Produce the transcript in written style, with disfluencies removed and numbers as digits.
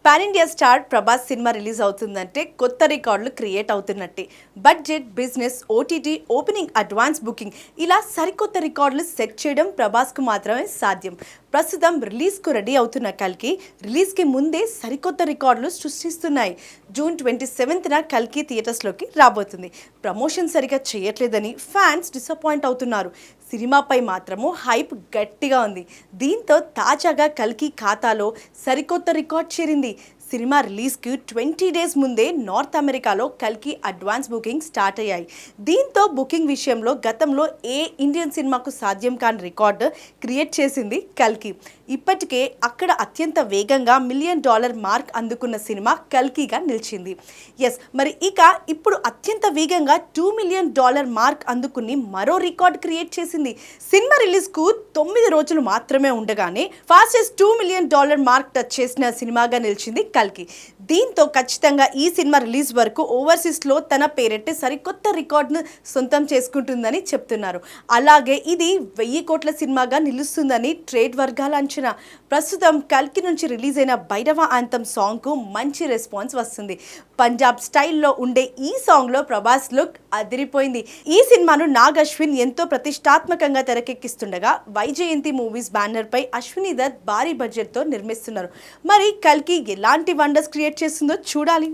Pan India star Prabhas సినిమా release అవుతుందంటే కొత్త రికార్డులు క్రియేట్ అవుతున్నట్టే. Budget, business, OTT, opening, advance booking ఇలా సరికొత్త రికార్డులు సెట్ చేయడం ప్రభాస్కు మాత్రమే సాధ్యం. ప్రస్తుతం రిలీజ్కు రెడీ అవుతున్న కల్కి రిలీజ్కి ముందే సరికొత్త రికార్డులు సృష్టిస్తున్నాయి. జూన్ 27న కల్కి థియేటర్స్లోకి రాబోతుంది. ప్రమోషన్ సరిగా చేయట్లేదని ఫ్యాన్స్ డిసప్పాయింట్ అవుతున్నారు. సినిమాపై మాత్రము హైప్ గట్టిగా ఉంది. దీంతో తాజాగా కల్కి ఖాతాలో సరికొత్త రికార్డ్ చేరింది. సినిమా రిలీజ్కి 20 డేస్ ముందే నార్త్ అమెరికాలో కల్కి అడ్వాన్స్ బుకింగ్ స్టార్ట్ అయ్యాయి. దీంతో బుకింగ్ విషయంలో గతంలో ఏ ఇండియన్ సినిమాకు సాధ్యం కాని రికార్డు క్రియేట్ చేసింది కల్కి. ఇప్పటికే అక్కడ అత్యంత వేగంగా $1 మిలియన్ మార్క్ అందుకున్న సినిమా కల్కిగా నిలిచింది. మరి ఇప్పుడు అత్యంత వేగంగా $2 మిలియన్ మార్క్ అందుకుని మరో రికార్డ్ క్రియేట్ చేసింది. సినిమా రిలీజ్కు 9 రోజులు మాత్రమే ఉండగానే ఫాస్టెస్ట్ $2 మిలియన్ మార్క్ టచ్ చేసిన సినిమాగా నిలిచింది కల్కి. దీంతో ఖచ్చితంగా ఈ సినిమా రిలీజ్ వరకు ఓవర్సీస్లో తన పేరెట్టి సరికొత్త రికార్డును సొంతం చేసుకుంటుందని చెప్తున్నారు. అలాగే ఇది 1000 కోట్ల సినిమాగా నిలుస్తుందని ట్రేడ్ వర్గాల అంచనా. ప్రస్తుతం కల్కి నుంచి రిలీజ్ అయిన భైరవ యాంథమ్ సాంగ్కు మంచి రెస్పాన్స్ వస్తుంది. పంజాబ్ స్టైల్లో ఉండే ఈ సాంగ్లో ప్రభాస్ లుక్ అదిరిపోయింది. ఈ సినిమాను నాగ్ అశ్విన్ ఎంతో ప్రతిష్టాత్మకంగా తెరకెక్కిస్తుండగా వైజయంతి మూవీస్ బ్యానర్పై అశ్విని దత్ భారీ బడ్జెట్తో నిర్మిస్తున్నారు. మరి కల్కి ఎలాంటి వండర్స్ క్రియేట్ చేస్తుందో చూడాలి.